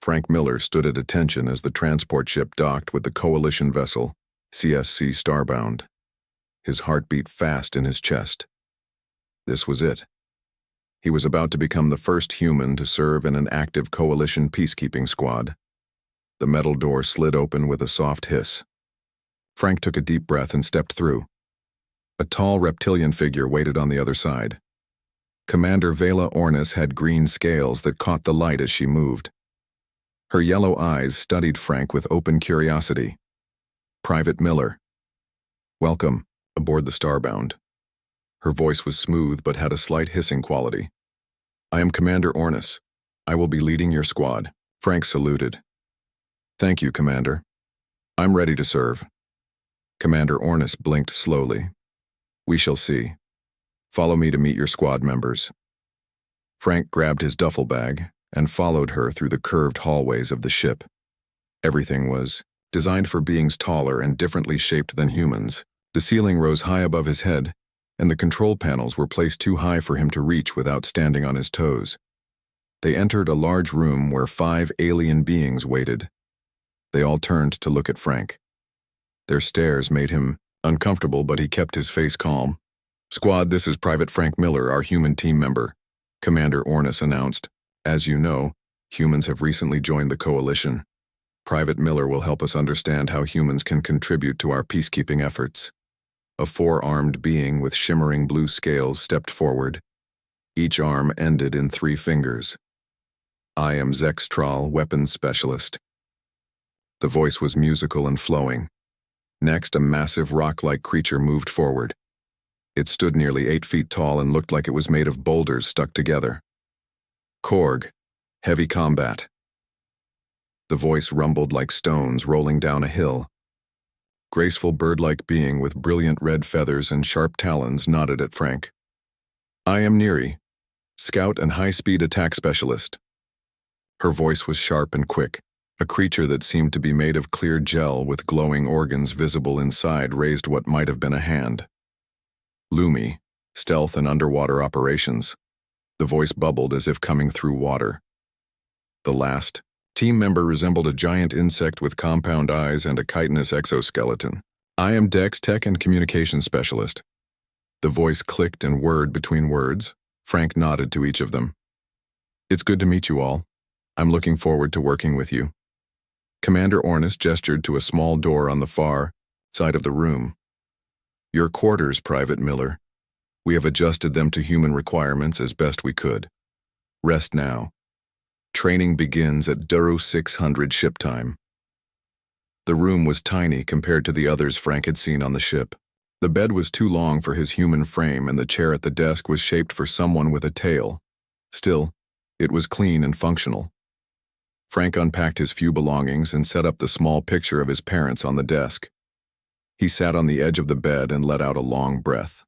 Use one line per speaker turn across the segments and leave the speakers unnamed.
Frank Miller stood at attention as the transport ship docked with the Coalition vessel, CSC Starbound. His heart beat fast in his chest. This was it. He was about to become the first human to serve in an active Coalition peacekeeping squad. The metal door slid open with a soft hiss. Frank took a deep breath and stepped through. A tall reptilian figure waited on the other side. Commander Vela Ornis had green scales that caught the light as she moved. Her yellow eyes studied Frank with open curiosity. Private Miller. Welcome, aboard the Starbound. Her voice was smooth but had a slight hissing quality. I am Commander Ornis. I will be leading your squad. Frank saluted. Thank you, Commander. I'm ready to serve. Commander Ornis blinked slowly. We shall see. Follow me to meet your squad members. Frank grabbed his duffel bag and followed her through the curved hallways of the ship. Everything was designed for beings taller and differently shaped than humans. The ceiling rose high above his head, and the control panels were placed too high for him to reach without standing on his toes. They entered a large room where 5 alien beings waited. They all turned to look at Frank. Their stares made him uncomfortable, but he kept his face calm. Squad, this is Private Frank Miller, our human team member, Commander Ornis announced. As you know, humans have recently joined the Coalition. Private Miller will help us understand how humans can contribute to our peacekeeping efforts. A 4-armed being with shimmering blue scales stepped forward. Each arm ended in 3 fingers. I am Zextral, weapons specialist. The voice was musical and flowing. Next, a massive rock-like creature moved forward. It stood nearly 8 feet tall and looked like it was made of boulders stuck together. Korg, heavy combat. The voice rumbled like stones rolling down a hill. Graceful bird-like being with brilliant red feathers and sharp talons nodded at Frank. I am Neri, scout and high-speed attack specialist. Her voice was sharp and quick. A creature that seemed to be made of clear gel with glowing organs visible inside raised what might have been a hand. Lumi, stealth and underwater operations. The voice bubbled as if coming through water. The last team member resembled a giant insect with compound eyes and a chitinous exoskeleton. I am Dex Tech and Communications Specialist. The voice clicked and whirred between words. Frank nodded to each of them. It's good to meet you all. I'm looking forward to working with you. Commander Ornis gestured to a small door on the far side of the room. Your quarters, Private Miller. We have adjusted them to human requirements as best we could. Rest now. Training begins at Duro 600 ship time. The room was tiny compared to the others Frank had seen on the ship. The bed was too long for his human frame, and the chair at the desk was shaped for someone with a tail. Still, it was clean and functional. Frank unpacked his few belongings and set up the small picture of his parents on the desk. He sat on the edge of the bed and let out a long breath.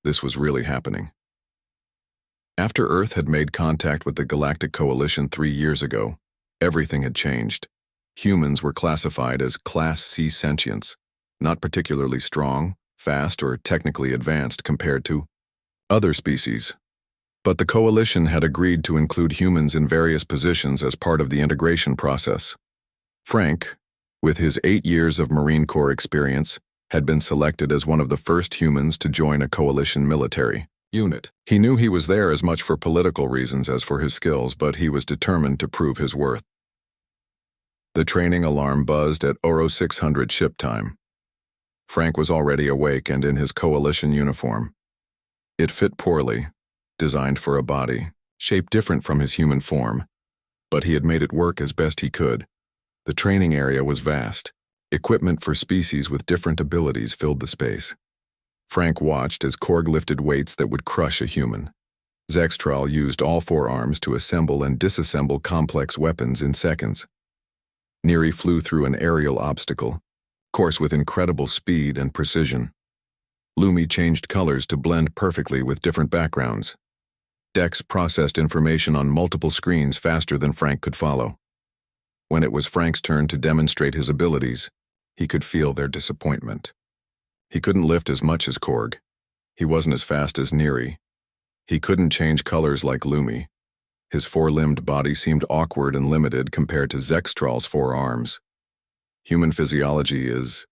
This was really happening. After Earth had made contact with the Galactic Coalition 3 years ago, everything had changed. Humans were classified as Class C sentients, not particularly strong, fast, or technically advanced compared to other species. But the Coalition had agreed to include humans in various positions as part of the integration process. Frank, with his 8 years of Marine Corps experience, had been selected as one of the first humans to join a Coalition military unit. He knew he was there as much for political reasons as for his skills, but he was determined to prove his worth. The training alarm buzzed at Oro 600 ship time. Frank was already awake and in his Coalition uniform. It fit poorly, designed for a body, shaped different from his human form, but he had made it work as best he could. The training area was vast. Equipment for species with different abilities filled the space. Frank watched as Korg lifted weights that would crush a human. Zextral used all 4 arms to assemble and disassemble complex weapons in seconds. Neri flew through an aerial obstacle course with incredible speed and precision. Lumi changed colors to blend perfectly with different backgrounds. Dex processed information on multiple screens faster than Frank could follow. When it was Frank's turn to demonstrate his abilities, he could feel their disappointment. He couldn't lift as much as Korg. He wasn't as fast as Neri. He couldn't change colors like Lumi. His four-limbed body seemed awkward and limited compared to Zextral's 4 arms. Human physiology is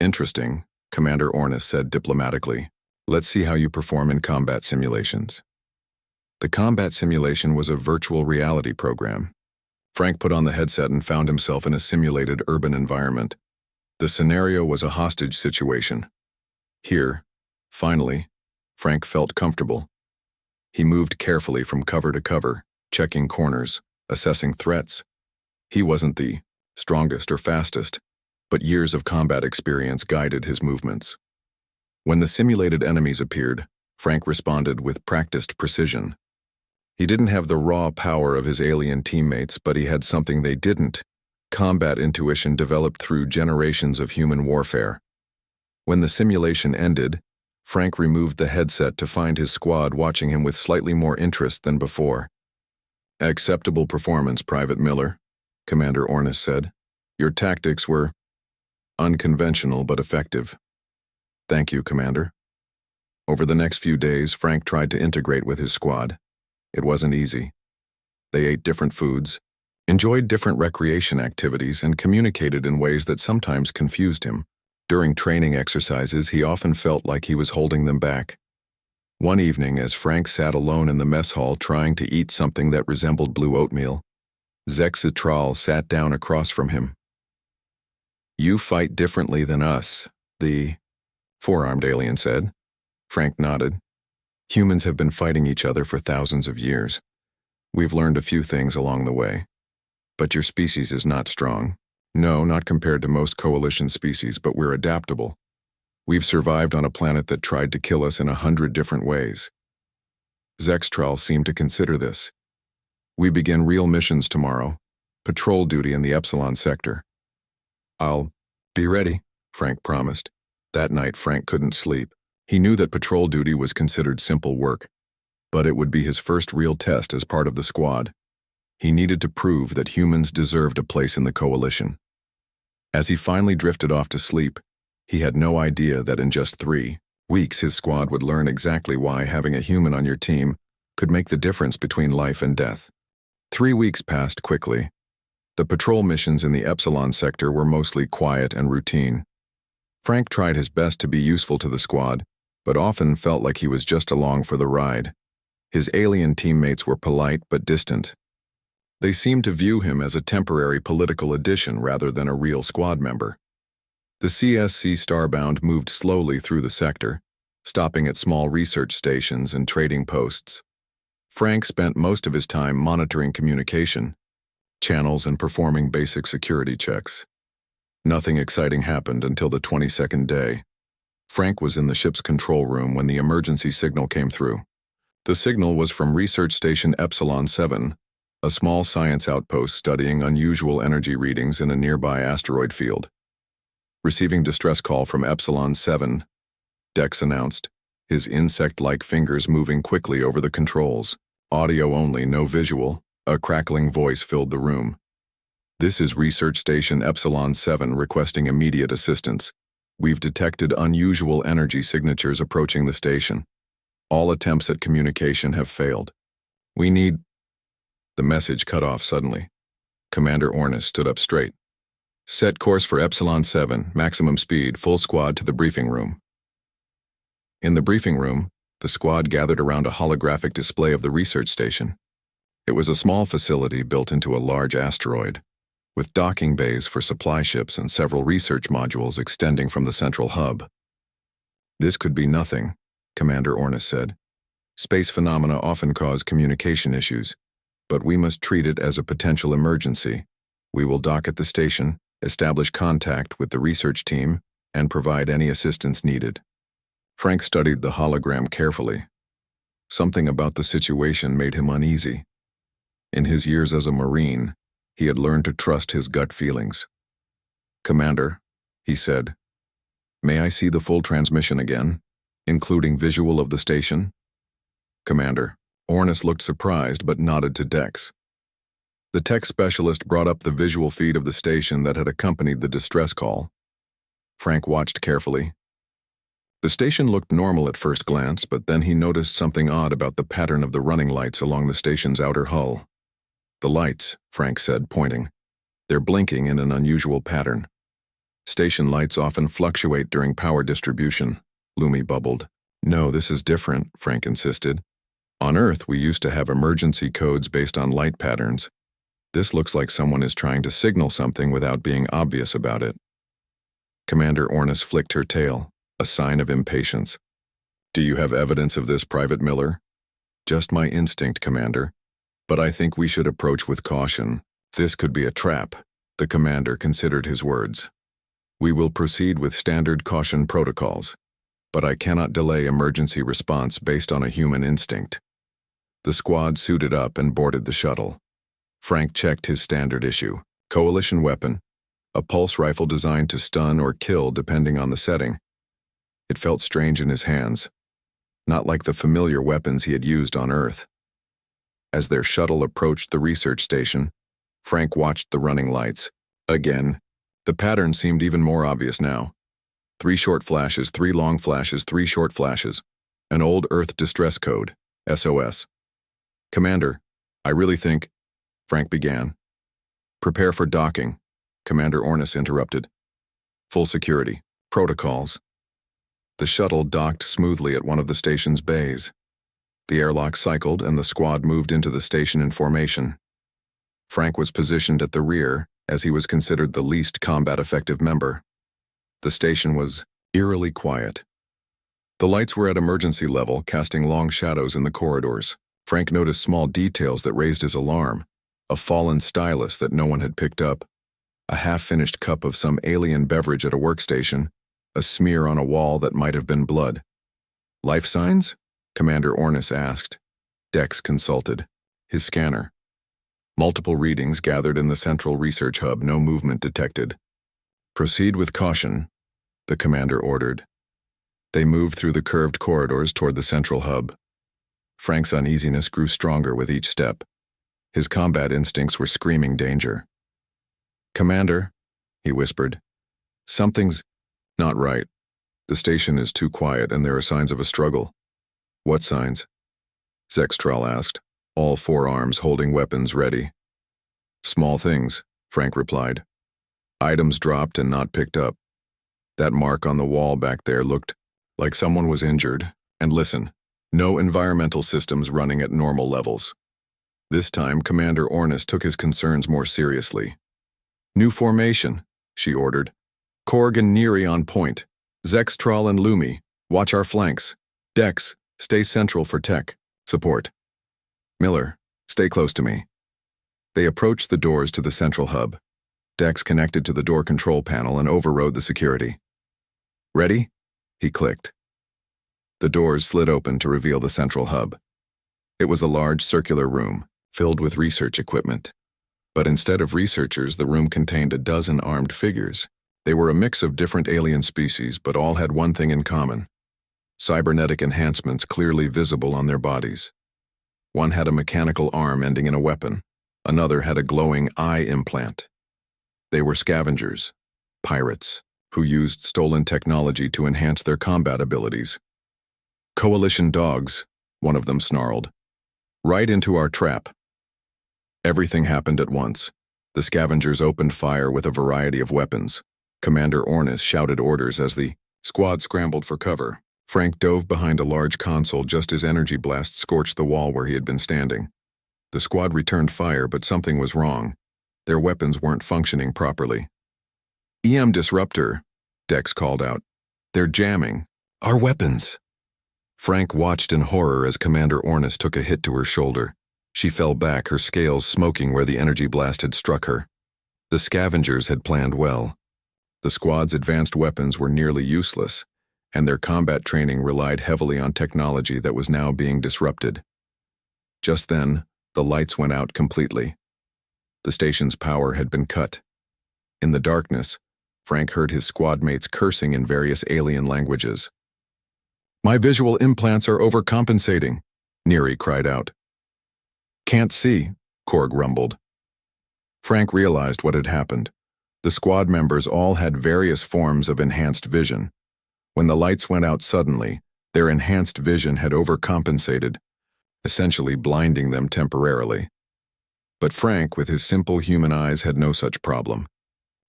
interesting, Commander Ornis said diplomatically. Let's see how you perform in combat simulations. The combat simulation was a virtual reality program. Frank put on the headset and found himself in a simulated urban environment. The scenario was a hostage situation. Here, finally, Frank felt comfortable. He moved carefully from cover to cover, checking corners, assessing threats. He wasn't the strongest or fastest, but years of combat experience guided his movements. When the simulated enemies appeared, Frank responded with practiced precision. He didn't have the raw power of his alien teammates, but he had something they didn't: combat intuition developed through generations of human warfare. When the simulation ended, Frank removed the headset to find his squad watching him with slightly more interest than before. "Acceptable performance, Private Miller," Commander Ornis said. "Your tactics were unconventional but effective." "Thank you, Commander." Over the next few days, Frank tried to integrate with his squad. It wasn't easy. They ate different foods, enjoyed different recreation activities, and communicated in ways that sometimes confused him. During training exercises, he often felt like he was holding them back. One evening, as Frank sat alone in the mess hall trying to eat something that resembled blue oatmeal, Zexitral sat down across from him. "You fight differently than us," the four-armed alien said. Frank nodded. "Humans have been fighting each other for thousands of years. We've learned a few things along the way. But your species is not strong. No, not compared to most coalition species, but we're adaptable. We've survived on a planet that tried to kill us in 100 different ways." Zextral seemed to consider this. "We begin real missions tomorrow, patrol duty in the Epsilon sector." "I'll be ready," Frank promised. That night, Frank couldn't sleep. He knew that patrol duty was considered simple work, but it would be his first real test as part of the squad. He needed to prove that humans deserved a place in the coalition. As he finally drifted off to sleep, he had no idea that in just 3 weeks his squad would learn exactly why having a human on your team could make the difference between life and death. 3 weeks passed quickly. The patrol missions in the Epsilon sector were mostly quiet and routine. Frank tried his best to be useful to the squad, but often felt like he was just along for the ride. His alien teammates were polite but distant. They seemed to view him as a temporary political addition rather than a real squad member. The CSC Starbound moved slowly through the sector, stopping at small research stations and trading posts. Frank spent most of his time monitoring communication channels and performing basic security checks. Nothing exciting happened until the 22nd day. Frank was in the ship's control room when the emergency signal came through. The signal was from Research Station Epsilon 7, a small science outpost studying unusual energy readings in a nearby asteroid field. Receiving distress call from Epsilon 7, Dex announced, his insect-like fingers moving quickly over the controls. Audio only, no visual. A crackling voice filled the room. "This is Research Station Epsilon 7 requesting immediate assistance. We've detected unusual energy signatures approaching the station. All attempts at communication have failed. We need..." The message cut off suddenly. Commander Ornis stood up straight. "Set course for Epsilon 7, maximum speed, full squad to the briefing room." In the briefing room, the squad gathered around a holographic display of the research station. It was a small facility built into a large asteroid, with docking bays for supply ships and several research modules extending from the central hub. "This could be nothing," Commander Ornis said. "Space phenomena often cause communication issues, but we must treat it as a potential emergency. We will dock at the station, establish contact with the research team, and provide any assistance needed." Frank studied the hologram carefully. Something about the situation made him uneasy. In his years as a Marine, he had learned to trust his gut feelings. "Commander," he said, "may I see the full transmission again, including visual of the station?" "Commander." Ornis looked surprised but nodded to Dex. The tech specialist brought up the visual feed of the station that had accompanied the distress call. Frank watched carefully. The station looked normal at first glance, but then he noticed something odd about the pattern of the running lights along the station's outer hull. "The lights," Frank said, pointing. "They're blinking in an unusual pattern." "Station lights often fluctuate during power distribution," Lumi bubbled. "No, this is different," Frank insisted. "On Earth, we used to have emergency codes based on light patterns. This looks like someone is trying to signal something without being obvious about it." Commander Ornis flicked her tail, a sign of impatience. "Do you have evidence of this, Private Miller?" "Just my instinct, Commander. But I think we should approach with caution. This could be a trap." The commander considered his words. "We will proceed with standard caution protocols, but I cannot delay emergency response based on a human instinct." The squad suited up and boarded the shuttle. Frank checked his standard issue. Coalition weapon, a pulse rifle designed to stun or kill depending on the setting. It felt strange in his hands, not like the familiar weapons he had used on Earth. As their shuttle approached the research station, Frank watched the running lights. Again, the pattern seemed even more obvious now. 3 short flashes, 3 long flashes, 3 short flashes. An old Earth distress code, SOS. "Commander, I really think—" Frank began. "Prepare for docking," Commander Ornis interrupted. "Full security. Protocols." The shuttle docked smoothly at one of the station's bays. The airlock cycled and the squad moved into the station in formation. Frank was positioned at the rear, as he was considered the least combat-effective member. The station was eerily quiet. The lights were at emergency level, casting long shadows in the corridors. Frank noticed small details that raised his alarm: a fallen stylus that no one had picked up, a half-finished cup of some alien beverage at a workstation, a smear on a wall that might have been blood. "Life signs?" Commander Ornis asked. Dex consulted. His scanner. Multiple readings gathered in the central research hub, no movement detected. "Proceed with caution," the commander ordered. They moved through the curved corridors toward the central hub. Frank's uneasiness grew stronger with each step. His combat instincts were screaming danger. "Commander," he whispered, "something's not right. The station is too quiet and there are signs of a struggle." "What signs?" Zextral asked, all 4 arms holding weapons ready. "Small things," Frank replied. "Items dropped and not picked up. That mark on the wall back there looked like someone was injured. And listen, no environmental systems running at normal levels." This time, Commander Ornis took his concerns more seriously. "New formation," she ordered. "Korg and Neri on point. Zextral and Lumi, watch our flanks. Dex, stay central for tech support. Miller, stay close to me." They approached the doors to the central hub. Dex connected to the door control panel and overrode the security. "Ready?" he clicked. The doors slid open to reveal the central hub. It was a large circular room, filled with research equipment. But instead of researchers, the room contained a dozen armed figures. They were a mix of different alien species, but all had one thing in common: cybernetic enhancements clearly visible on their bodies. One had a mechanical arm ending in a weapon. Another had a glowing eye implant. They were scavengers, pirates, who used stolen technology to enhance their combat abilities. "Coalition dogs," one of them snarled. "Right into our trap." Everything happened at once. The scavengers opened fire with a variety of weapons. Commander Ornis shouted orders as the squad scrambled for cover. Frank dove behind a large console just as energy blasts scorched the wall where he had been standing. The squad returned fire, but something was wrong. Their weapons weren't functioning properly. "EM disruptor," Dex called out. "They're jamming. Our weapons." Frank watched in horror as Commander Ornis took a hit to her shoulder. She fell back, her scales smoking where the energy blast had struck her. The scavengers had planned well. The squad's advanced weapons were nearly useless, and their combat training relied heavily on technology that was now being disrupted. Just then, the lights went out completely. The station's power had been cut. In the darkness, Frank heard his squad mates cursing in various alien languages. "My visual implants are overcompensating," Neri cried out. "Can't see," Korg rumbled. Frank realized what had happened. The squad members all had various forms of enhanced vision. When the lights went out suddenly, their enhanced vision had overcompensated, essentially blinding them temporarily. But Frank, with his simple human eyes, had no such problem.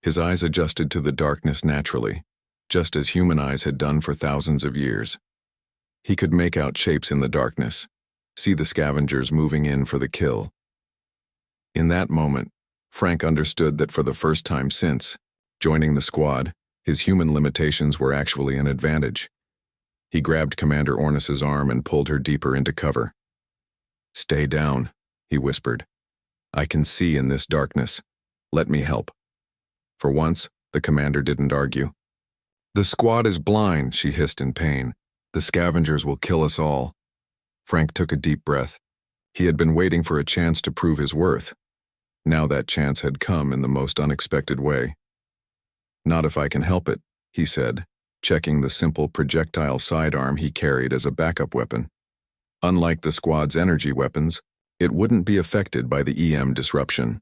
His eyes adjusted to the darkness naturally, just as human eyes had done for thousands of years. He could make out shapes in the darkness, see the scavengers moving in for the kill. In that moment, Frank understood that for the first time since joining the squad, his human limitations were actually an advantage. He grabbed Commander Ornis's arm and pulled her deeper into cover. "Stay down," he whispered. "I can see in this darkness. Let me help." For once, the commander didn't argue. "The squad is blind," she hissed in pain. "The scavengers will kill us all." Frank took a deep breath. He had been waiting for a chance to prove his worth. Now that chance had come in the most unexpected way. "Not if I can help it," he said, checking the simple projectile sidearm he carried as a backup weapon. Unlike the squad's energy weapons, it wouldn't be affected by the EM disruption.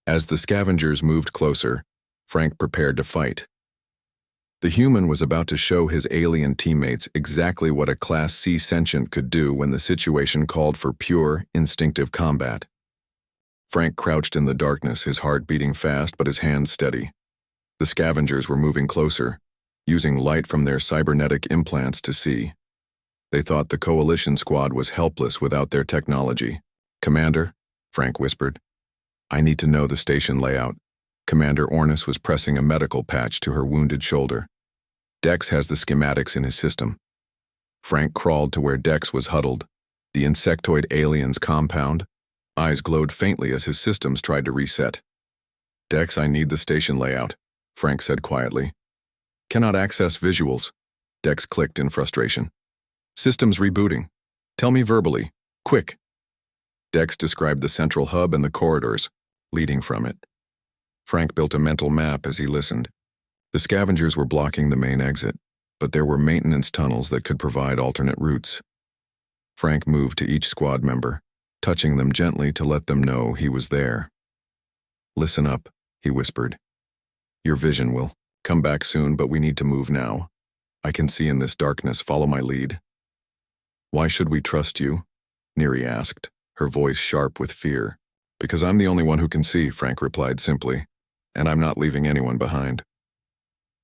As the scavengers moved closer, Frank prepared to fight. The human was about to show his alien teammates exactly what a Class C sentient could do when the situation called for pure, instinctive combat. Frank crouched in the darkness, his heart beating fast but his hands steady. The scavengers were moving closer, using light from their cybernetic implants to see. They thought the coalition squad was helpless without their technology. "Commander," Frank whispered, "I need to know the station layout." Commander Ornis was pressing a medical patch to her wounded shoulder. "Dex has the schematics in his system." Frank crawled to where Dex was huddled, the insectoid alien's compound. Eyes glowed faintly as his systems tried to reset. "Dex, I need the station layout," Frank said quietly. "Cannot access visuals." Dex clicked in frustration. "Systems rebooting. Tell me verbally. Quick." Dex described the central hub and the corridors leading from it. Frank built a mental map as he listened. The scavengers were blocking the main exit, but there were maintenance tunnels that could provide alternate routes. Frank moved to each squad member, touching them gently to let them know he was there. "Listen up," he whispered. "Your vision will come back soon, but we need to move now. I can see in this darkness. Follow my lead." "Why should we trust you?" Neri asked, her voice sharp with fear. "Because I'm the only one who can see," Frank replied simply, "and I'm not leaving anyone behind."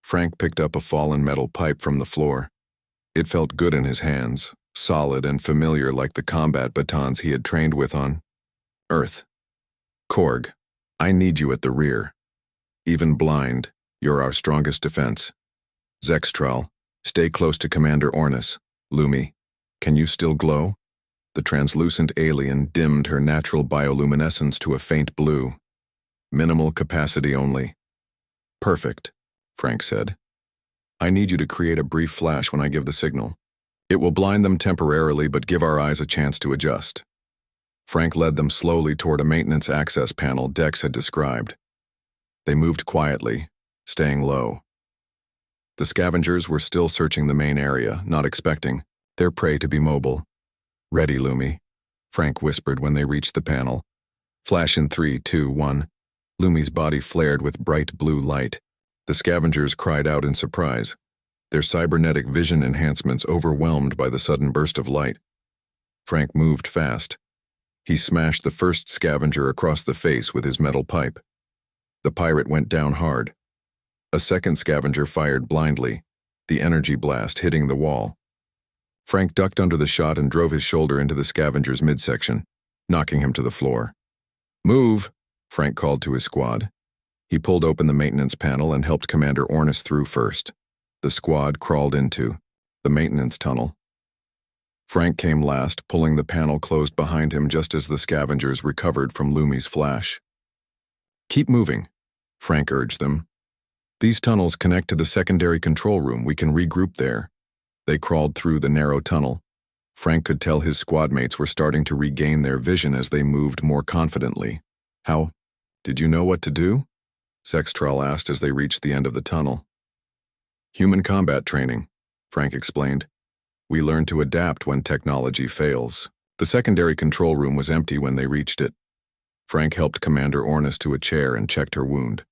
Frank picked up a fallen metal pipe from the floor. It felt good in his hands, solid and familiar like the combat batons he had trained with on Earth. "Korg, I need you at the rear. Even blind, you're our strongest defense. Zextral, stay close to Commander Ornis. Lumi, can you still glow?" The translucent alien dimmed her natural bioluminescence to a faint blue. "Minimal capacity only." "Perfect," Frank said. "I need you to create a brief flash when I give the signal. It will blind them temporarily but give our eyes a chance to adjust." Frank led them slowly toward a maintenance access panel Dex had described. They moved quietly, staying low. The scavengers were still searching the main area, not expecting their prey to be mobile. "Ready, Lumi," Frank whispered when they reached the panel. "Flash in 3, 2, 1. Lumi's body flared with bright blue light. The scavengers cried out in surprise, their cybernetic vision enhancements overwhelmed by the sudden burst of light. Frank moved fast. He smashed the first scavenger across the face with his metal pipe. The pirate went down hard. A second scavenger fired blindly, the energy blast hitting the wall. Frank ducked under the shot and drove his shoulder into the scavenger's midsection, knocking him to the floor. "Move," Frank called to his squad. He pulled open the maintenance panel and helped Commander Ornis through first. The squad crawled into the maintenance tunnel. Frank came last, pulling the panel closed behind him just as the scavengers recovered from Lumi's flash. "Keep moving," Frank urged them. "These tunnels connect to the secondary control room. We can regroup there." They crawled through the narrow tunnel. Frank could tell his squad mates were starting to regain their vision as they moved more confidently. "How? Did you know what to do?" Zextral asked as they reached the end of the tunnel. "Human combat training," Frank explained. "We learn to adapt when technology fails." The secondary control room was empty when they reached it. Frank helped Commander Ornis to a chair and checked her wound.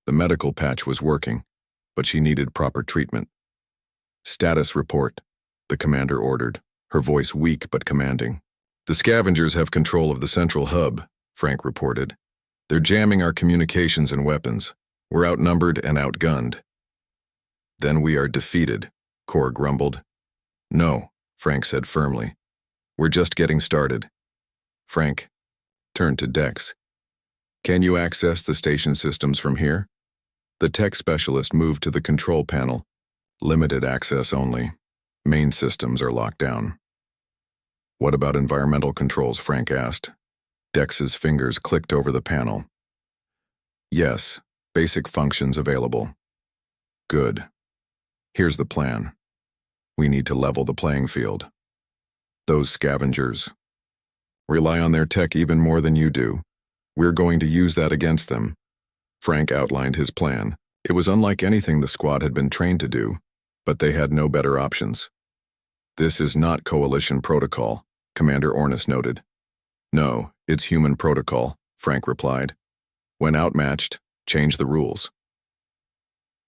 The medical patch was working, but she needed proper treatment. Status report, the commander ordered, her voice weak but commanding. The scavengers have control of the central hub, Frank reported. They're jamming our communications and weapons. We're outnumbered and outgunned. Then we are defeated, Kor grumbled. No, Frank said firmly. We're just getting started. Frank turned to Dex. Can you access the station systems from here? The tech specialist moved to the control panel. Limited access only. Main systems are locked down. What about environmental controls? Frank asked. Dex's fingers clicked over the panel. Yes, basic functions available. Good. Here's the plan. We need to level the playing field. Those scavengers rely on their tech even more than you do. We're going to use that against them. Frank outlined his plan. It was unlike anything the squad had been trained to do, but they had no better options. This is not Coalition protocol, Commander Ornis noted. No, it's human protocol, Frank replied. When outmatched, change the rules.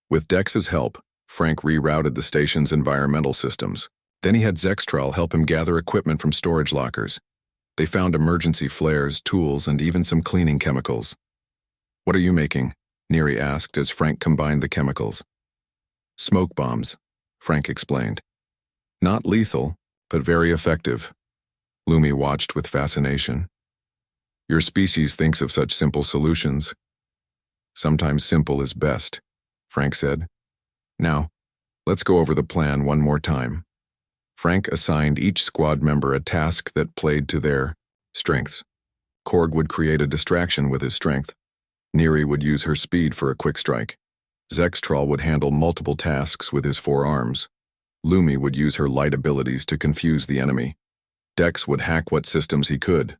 With Dex's help, Frank rerouted the station's environmental systems. Then he had Zextral help him gather equipment from storage lockers. They found emergency flares, tools, and even some cleaning chemicals. What are you making? Neri asked as Frank combined the chemicals. Smoke bombs, Frank explained. Not lethal, but very effective. Lumi watched with fascination. Your species thinks of such simple solutions. Sometimes simple is best, Frank said. Now, let's go over the plan one more time. Frank assigned each squad member a task that played to their strengths. Korg would create a distraction with his strength. Neri would use her speed for a quick strike. Zextral would handle multiple tasks with his 4 arms. Lumi would use her light abilities to confuse the enemy. Dex would hack what systems he could.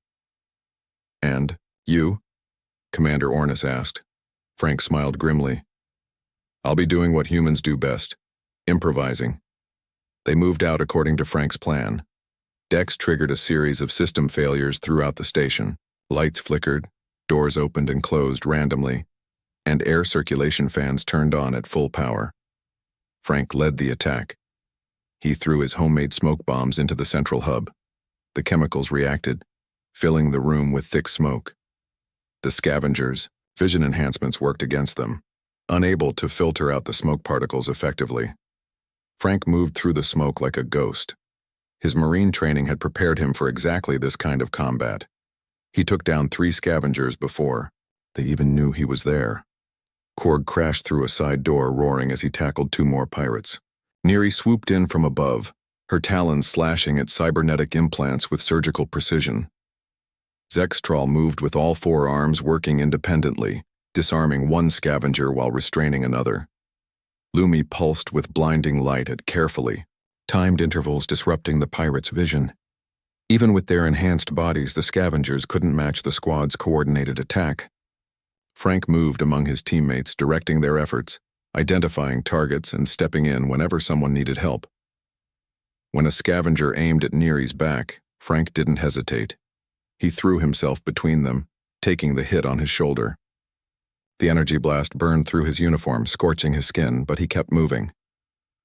And you? Commander Ornis asked. Frank smiled grimly. I'll be doing what humans do best, improvising. They moved out according to Frank's plan. Dex triggered a series of system failures throughout the station. Lights flickered, doors opened and closed randomly, and air circulation fans turned on at full power. Frank led the attack. He threw his homemade smoke bombs into the central hub. The chemicals reacted, filling the room with thick smoke. The scavengers' vision enhancements worked against them, unable to filter out the smoke particles effectively. Frank moved through the smoke like a ghost. His marine training had prepared him for exactly this kind of combat. He took down 3 scavengers before. They even knew he was there. Korg crashed through a side door, roaring as he tackled 2 more pirates. Neri swooped in from above, her talons slashing at cybernetic implants with surgical precision. Zextral moved with all 4 arms working independently, disarming one scavenger while restraining another. Lumi pulsed with blinding light at carefully timed intervals, disrupting the pirates' vision. Even with their enhanced bodies, the scavengers couldn't match the squad's coordinated attack. Frank moved among his teammates, directing their efforts, identifying targets and stepping in whenever someone needed help. When a scavenger aimed at Neri's back, Frank didn't hesitate. He threw himself between them, taking the hit on his shoulder. The energy blast burned through his uniform, scorching his skin, but he kept moving.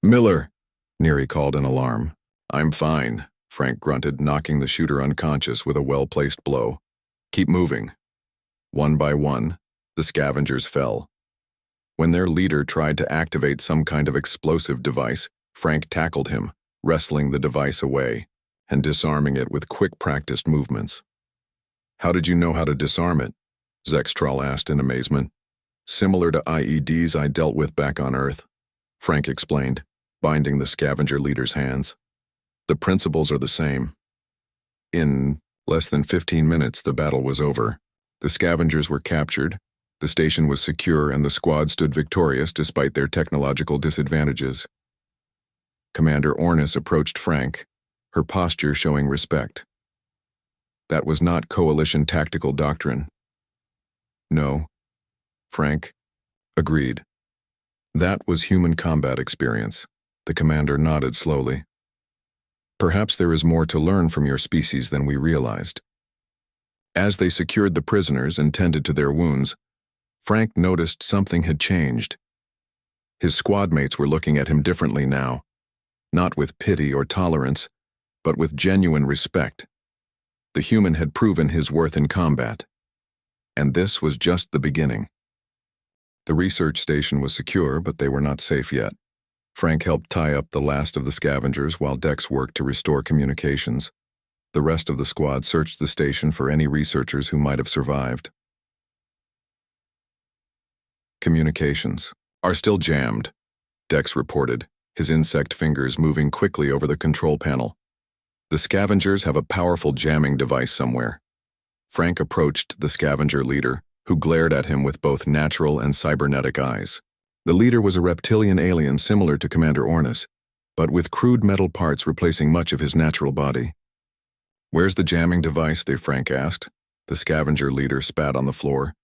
"Miller!" Neri called in alarm. "I'm fine," Frank grunted, knocking the shooter unconscious with a well-placed blow. "Keep moving." One by one, the scavengers fell. When their leader tried to activate some kind of explosive device, Frank tackled him, wrestling the device away and disarming it with quick practiced movements. "How did you know how to disarm it?" Zextral asked in amazement. "Similar to IEDs I dealt with back on Earth," Frank explained, binding the scavenger leader's hands. "The principles are the same." In less than 15 minutes, the battle was over. The scavengers were captured, the station was secure, and the squad stood victorious despite their technological disadvantages. Commander Ornis approached Frank, her posture showing respect. That was not Coalition tactical doctrine. No, Frank agreed. That was human combat experience. The commander nodded slowly. Perhaps there is more to learn from your species than we realized. As they secured the prisoners and tended to their wounds, Frank noticed something had changed. His squad mates were looking at him differently now. not with pity or tolerance, but with genuine respect. The human had proven his worth in combat. And this was just the beginning. The research station was secure, but they were not safe yet. Frank helped tie up the last of the scavengers while Dex worked to restore communications. The rest of the squad searched the station for any researchers who might have survived. Communications are still jammed, Dex reported, his insect fingers moving quickly over the control panel. The scavengers have a powerful jamming device somewhere. Frank approached the scavenger leader, who glared at him with both natural and cybernetic eyes. The leader was a reptilian alien similar to Commander Ornis, but with crude metal parts replacing much of his natural body. "Where's the jamming device?" Frank asked. The scavenger leader spat on the floor.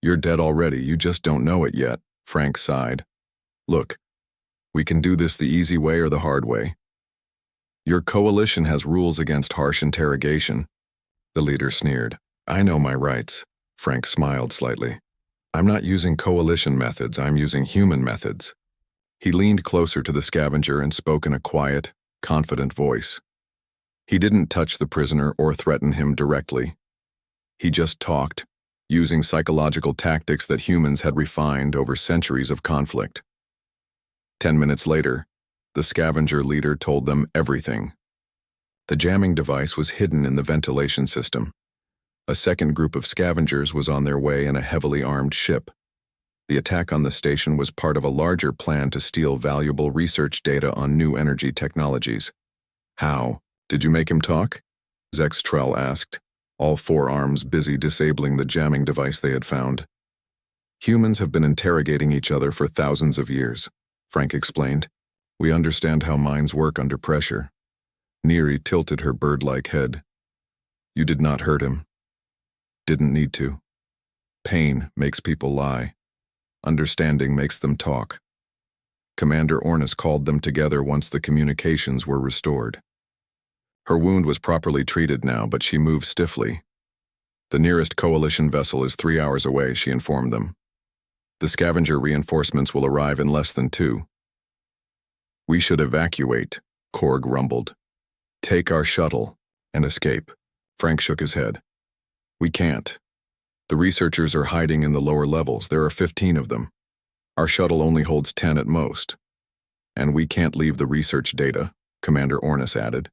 "You're dead already, you just don't know it yet," Frank sighed. "Look, we can do this the easy way or the hard way. Your coalition has rules against harsh interrogation." The leader sneered. "I know my rights." Frank smiled slightly. "I'm not using coalition methods, I'm using human methods." He leaned closer to the scavenger and spoke in a quiet, confident voice. He didn't touch the prisoner or threaten him directly. He just talked, using psychological tactics that humans had refined over centuries of conflict. 10 minutes later, the scavenger leader told them everything. The jamming device was hidden in the ventilation system. A second group of scavengers was on their way in a heavily armed ship. The attack on the station was part of a larger plan to steal valuable research data on new energy technologies. "How? Did you make him talk?" Zextrell asked, all four arms busy disabling the jamming device they had found. "Humans have been interrogating each other for thousands of years," Frank explained. "We understand how minds work under pressure." Neri tilted her bird-like head. "You did not hurt him." "Didn't need to. Pain makes people lie. Understanding makes them talk." Commander Ornis called them together once the communications were restored. Her wound was properly treated now, but she moved stiffly. "The nearest coalition vessel is 3 hours away," she informed them. "The scavenger reinforcements will arrive in less than 2. "We should evacuate," Korg rumbled. "Take our shuttle and escape." Frank shook his head. "We can't. The researchers are hiding in the lower levels. There are 15 of them. Our shuttle only holds 10 at most. And we can't leave the research data," Commander Ornis added.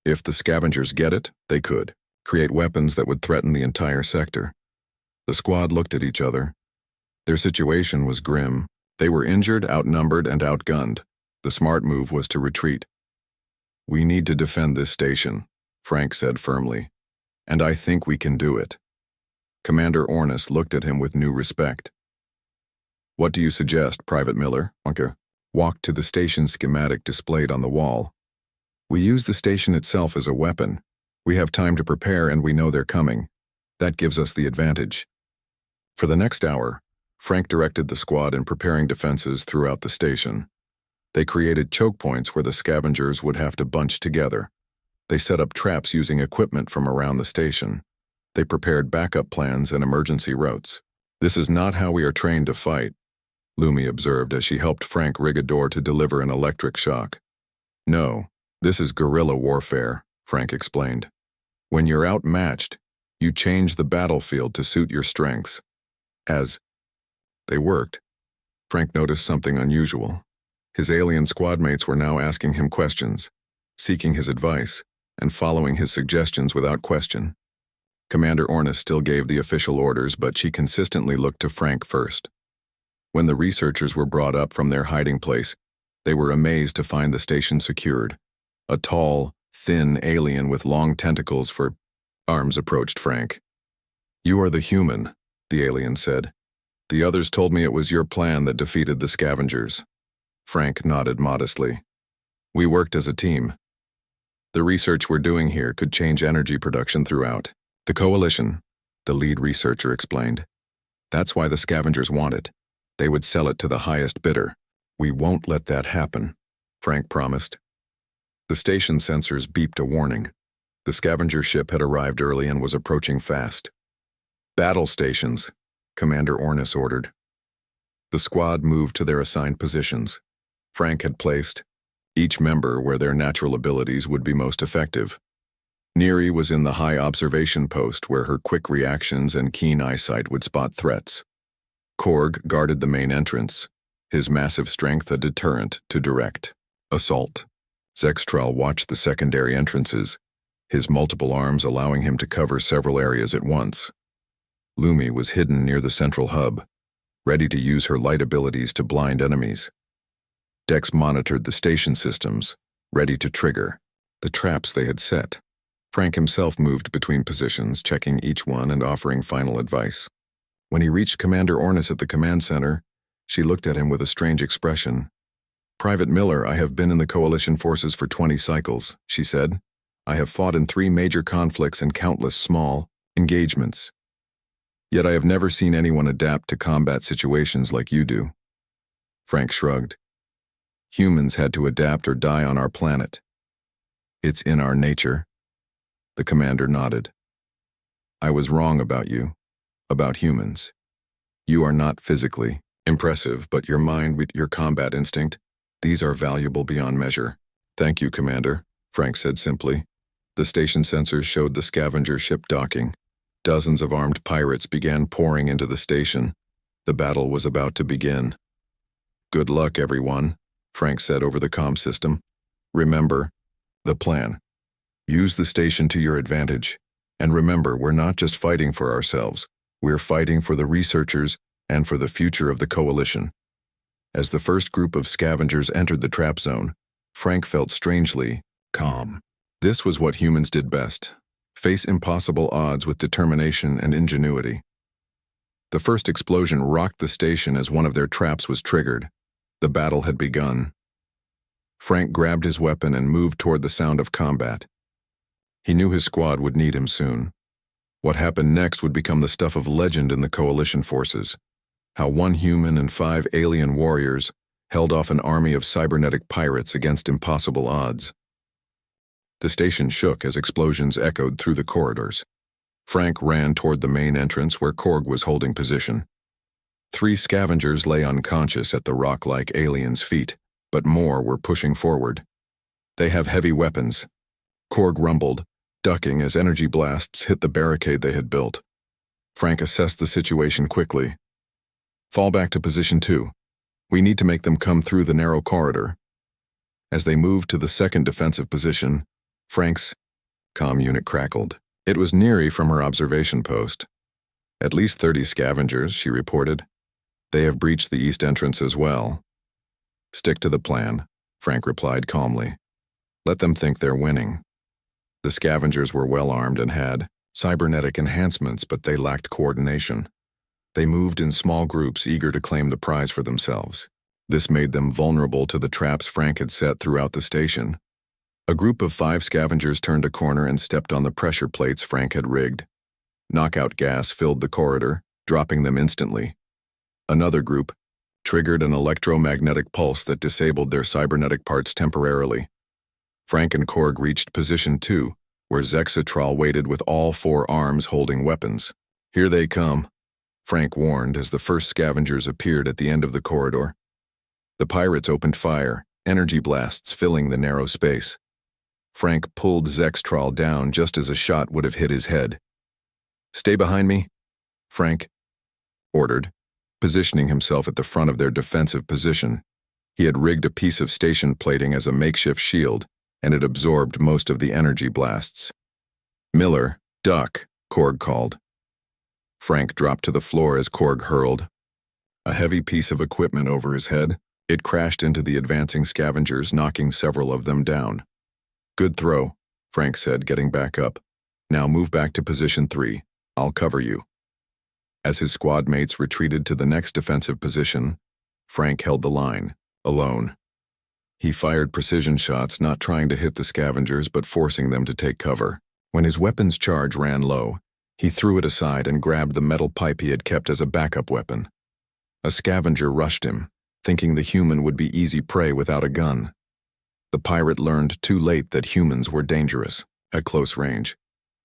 "If the scavengers get it, they could create weapons that would threaten the entire sector." The squad looked at each other. Their situation was grim. They were injured, outnumbered, and outgunned. The smart move was to retreat. "We need to defend this station," Frank said firmly. "And I think we can do it." Commander Ornis looked at him with new respect. "What do you suggest, Private Miller?" Unker walked to the station schematic displayed on the wall. "We use the station itself as a weapon. We have time to prepare and we know they're coming. That gives us the advantage." For the next hour, Frank directed the squad in preparing defenses throughout the station. They created choke points where the scavengers would have to bunch together. They set up traps using equipment from around the station. They prepared backup plans and emergency routes. "This is not how we are trained to fight," Lumi observed as she helped Frank rig a door to deliver an electric shock. "No, this is guerrilla warfare," Frank explained. "When you're outmatched, you change the battlefield to suit your strengths." As they worked, Frank noticed something unusual. His alien squadmates were now asking him questions, seeking his advice, and following his suggestions without question. Commander Ornis still gave the official orders, but she consistently looked to Frank first. When the researchers were brought up from their hiding place, they were amazed to find the station secured. A tall, thin alien with long tentacles for arms approached Frank. "You are the human," the alien said. "The others told me it was your plan that defeated the scavengers." Frank nodded modestly. "We worked as a team. The research we're doing here could change energy production throughout the coalition," the lead researcher explained. "That's why the scavengers want it. They would sell it to the highest bidder." "We won't let that happen," Frank promised. The station sensors beeped a warning. The scavenger ship had arrived early and was approaching fast. "Battle stations," Commander Ornis ordered. The squad moved to their assigned positions. Frank had placed each member where their natural abilities would be most effective. Neri was in the high observation post where her quick reactions and keen eyesight would spot threats. Korg guarded the main entrance, his massive strength a deterrent to direct assault. Zextral watched the secondary entrances, his multiple arms allowing him to cover several areas at once. Lumi was hidden near the central hub, ready to use her light abilities to blind enemies. Dex monitored the station systems, ready to trigger the traps they had set. Frank himself moved between positions, checking each one and offering final advice. When he reached Commander Ornis at the command center, she looked at him with a strange expression. "Private Miller, I have been in the Coalition forces for 20 cycles," she said. "I have fought in 3 major conflicts and countless small engagements. Yet I have never seen anyone adapt to combat situations like you do." Frank shrugged. "Humans had to adapt or die on our planet. It's in our nature." The commander nodded. "I was wrong about you, about humans. You are not physically impressive, but your mind with your combat instinct, these are valuable beyond measure." "Thank you, Commander," Frank said simply. The station sensors showed the scavenger ship docking. Dozens of armed pirates began pouring into the station. The battle was about to begin. "Good luck, everyone," Frank said over the comm system. "Remember the plan. Use the station to your advantage. And remember, we're not just fighting for ourselves. We're fighting for the researchers and for the future of the Coalition." As the first group of scavengers entered the trap zone, Frank felt strangely calm. This was what humans did best: face impossible odds with determination and ingenuity. The first explosion rocked the station as one of their traps was triggered. The battle had begun. Frank grabbed his weapon and moved toward the sound of combat. He knew his squad would need him soon. What happened next would become the stuff of legend in the Coalition forces. How 1 human and 5 alien warriors held off an army of cybernetic pirates against impossible odds. The station shook as explosions echoed through the corridors. Frank ran toward the main entrance where Korg was holding position. 3 scavengers lay unconscious at the rock-like aliens' feet, but more were pushing forward. "They have heavy weapons," Korg rumbled, ducking as energy blasts hit the barricade they had built. Frank assessed the situation quickly. "Fall back to position 2. We need to make them come through the narrow corridor." As they moved to the second defensive position, Frank's comm unit crackled. It was Neri from her observation post. "At least 30 scavengers," she reported. "They have breached the east entrance as well." "Stick to the plan," Frank replied calmly. "Let them think they're winning." The scavengers were well armed and had cybernetic enhancements, but they lacked coordination. They moved in small groups, eager to claim the prize for themselves. This made them vulnerable to the traps Frank had set throughout the station. A group of 5 scavengers turned a corner and stepped on the pressure plates Frank had rigged. Knockout gas filled the corridor, dropping them instantly. Another group triggered an electromagnetic pulse that disabled their cybernetic parts temporarily. Frank and Korg reached position 2, where Zexatral waited with all 4 arms holding weapons. "Here they come," Frank warned as the first scavengers appeared at the end of the corridor. The pirates opened fire, energy blasts filling the narrow space. Frank pulled Zextral down just as a shot would have hit his head. "Stay behind me," Frank ordered, positioning himself at the front of their defensive position. He had rigged a piece of station plating as a makeshift shield, and it absorbed most of the energy blasts. "Miller, duck," Korg called. Frank dropped to the floor as Korg hurled a heavy piece of equipment over his head. It crashed into the advancing scavengers, knocking several of them down. "Good throw," Frank said, getting back up. "Now move back to position 3. I'll cover you." As his squad mates retreated to the next defensive position, Frank held the line, alone. He fired precision shots, not trying to hit the scavengers but forcing them to take cover. When his weapon's charge ran low, he threw it aside and grabbed the metal pipe he had kept as a backup weapon. A scavenger rushed him, thinking the human would be easy prey without a gun. The pirate learned too late that humans were dangerous at close range.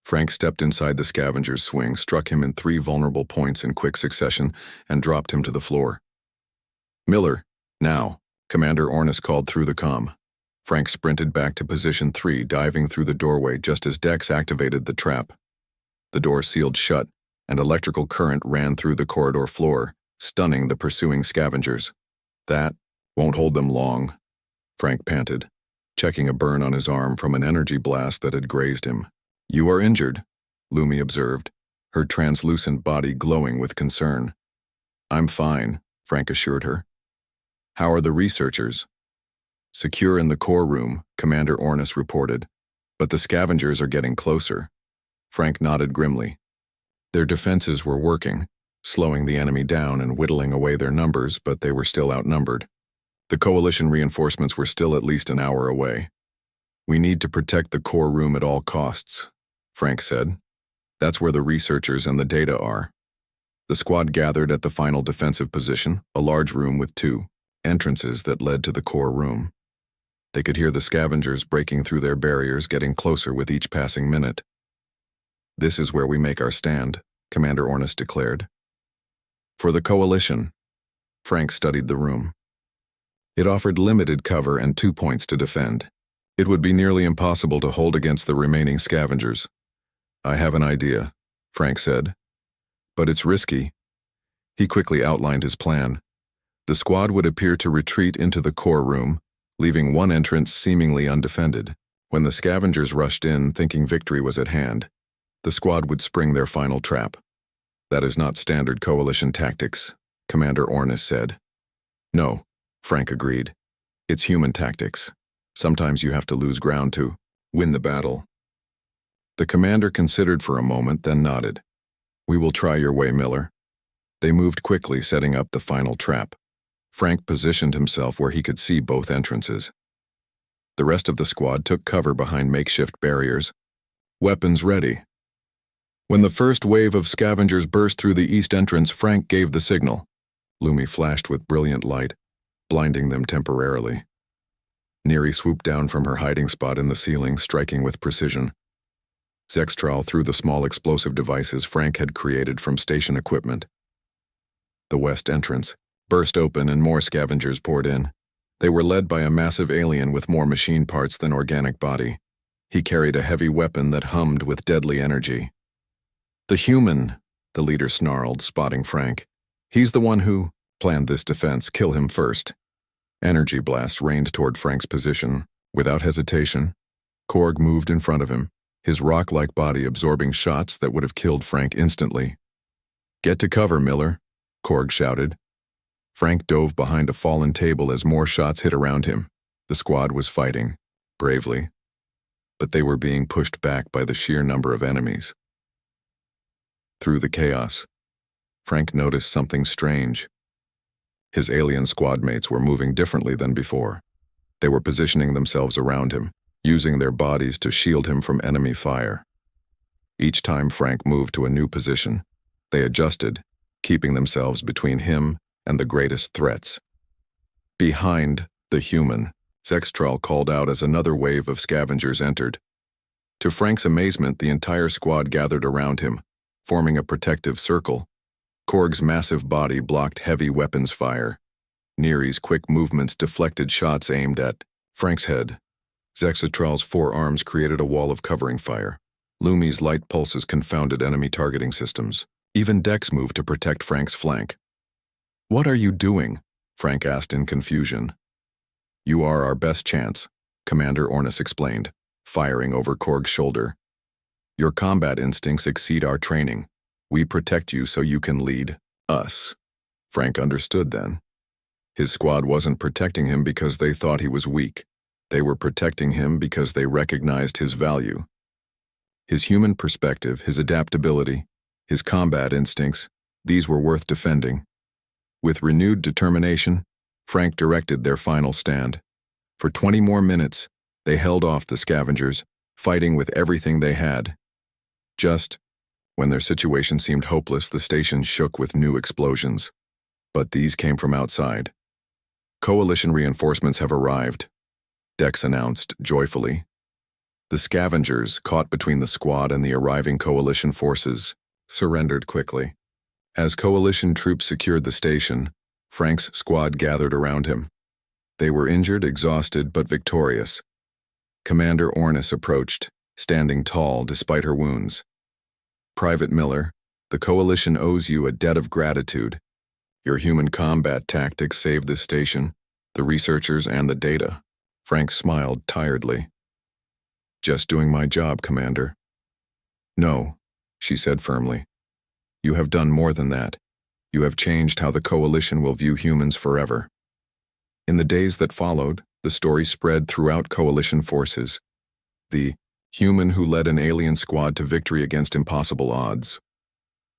Frank stepped inside the scavenger's swing, struck him in 3 vulnerable points in quick succession, and dropped him to the floor. "Miller, now," Commander Ornis called through the comm. Frank sprinted back to position 3, diving through the doorway just as Dex activated the trap. The door sealed shut, and electrical current ran through the corridor floor, stunning the pursuing scavengers. "That won't hold them long," Frank panted, checking a burn on his arm from an energy blast that had grazed him. "You are injured," Lumi observed, her translucent body glowing with concern. "I'm fine," Frank assured her. "How are the researchers?" "Secure in the core room," Commander Ornis reported, "but the scavengers are getting closer." Frank nodded grimly. Their defenses were working, slowing the enemy down and whittling away their numbers, but they were still outnumbered. The coalition reinforcements were still at least an hour away. "We need to protect the core room at all costs," Frank said. "That's where the researchers and the data are." The squad gathered at the final defensive position, a large room with 2 entrances that led to the core room. They could hear the scavengers breaking through their barriers, getting closer with each passing minute. "This is where we make our stand," Commander Ornis declared. "For the coalition." Frank studied the room. It offered limited cover and 2 points to defend. It would be nearly impossible to hold against the remaining scavengers. "I have an idea," Frank said. "But it's risky." He quickly outlined his plan. The squad would appear to retreat into the core room, leaving one entrance seemingly undefended. When the scavengers rushed in, thinking victory was at hand, the squad would spring their final trap. "That is not standard coalition tactics," Commander Ornis said. "No," Frank agreed. "It's human tactics. Sometimes you have to lose ground to win the battle." The commander considered for a moment, then nodded. "We will try your way, Miller." They moved quickly, setting up the final trap. Frank positioned himself where he could see both entrances. The rest of the squad took cover behind makeshift barriers, weapons ready. When the first wave of scavengers burst through the east entrance, Frank gave the signal. Lumi flashed with brilliant light, blinding them temporarily. Neri swooped down from her hiding spot in the ceiling, striking with precision. Zextral threw the small explosive devices Frank had created from station equipment. The west entrance burst open and more scavengers poured in. They were led by a massive alien with more machine parts than organic body. He carried a heavy weapon that hummed with deadly energy. "The human," the leader snarled, spotting Frank. "He's the one who planned this defense. Kill him first." Energy blast rained toward Frank's position. Without hesitation, Korg moved in front of him, his rock-like body absorbing shots that would have killed Frank instantly. "Get to cover, Miller," Korg shouted. Frank dove behind a fallen table as more shots hit around him. The squad was fighting, bravely, but they were being pushed back by the sheer number of enemies. Through the chaos, Frank noticed something strange. His alien squad mates were moving differently than before. They were positioning themselves around him, using their bodies to shield him from enemy fire. Each time Frank moved to a new position, they adjusted, keeping themselves between him and the greatest threats. "Behind the human," Zextral called out as another wave of scavengers entered. To Frank's amazement, the entire squad gathered around him, forming a protective circle. Korg's massive body blocked heavy weapons fire. Neri's quick movements deflected shots aimed at Frank's head. Zextral's 4 arms created a wall of covering fire. Lumi's light pulses confounded enemy targeting systems. Even Dex moved to protect Frank's flank. "What are you doing?" Frank asked in confusion. "You are our best chance," Commander Ornis explained, firing over Korg's shoulder. "Your combat instincts exceed our training. We protect you so you can lead us." Frank understood then. His squad wasn't protecting him because they thought he was weak. They were protecting him because they recognized his value. His human perspective, his adaptability, his combat instincts, these were worth defending. With renewed determination, Frank directed their final stand. For 20 more minutes, they held off the scavengers, fighting with everything they had. Just when their situation seemed hopeless, the station shook with new explosions. But these came from outside. "Coalition reinforcements have arrived," Dex announced joyfully. The scavengers, caught between the squad and the arriving coalition forces, surrendered quickly. As coalition troops secured the station, Frank's squad gathered around him. They were injured, exhausted, but victorious. Commander Ornis approached, standing tall despite her wounds. "Private Miller, the Coalition owes you a debt of gratitude. Your human combat tactics saved this station, the researchers, and the data." Frank smiled tiredly. "Just doing my job, Commander." "No," she said firmly. "You have done more than that. You have changed how the Coalition will view humans forever." In the days that followed, the story spread throughout Coalition forces. The human who led an alien squad to victory against impossible odds.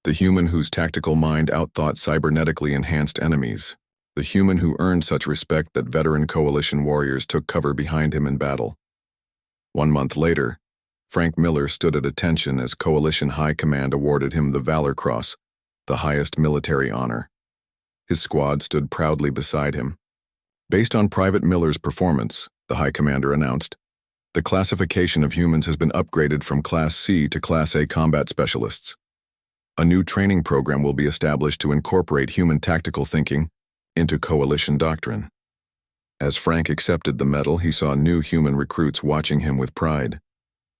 The human whose tactical mind outthought cybernetically enhanced enemies. The human who earned such respect that veteran Coalition warriors took cover behind him in battle. 1 month later, Frank Miller stood at attention as Coalition High Command awarded him the Valor Cross, the highest military honor. His squad stood proudly beside him. Based on Private Miller's performance, the High Commander announced, the classification of humans has been upgraded from Class C to Class A combat specialists. A new training program will be established to incorporate human tactical thinking into Coalition doctrine. As Frank accepted the medal, he saw new human recruits watching him with pride.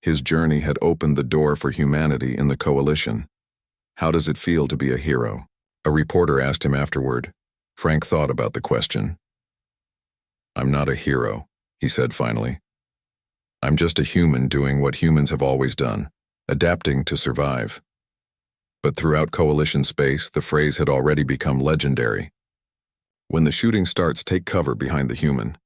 His journey had opened the door for humanity in the Coalition. "How does it feel to be a hero?" a reporter asked him afterward. Frank thought about the question. "I'm not a hero," he said finally. "I'm just a human doing what humans have always done, adapting to survive." But throughout Coalition space, the phrase had already become legendary. "When the shooting starts, take cover behind the human."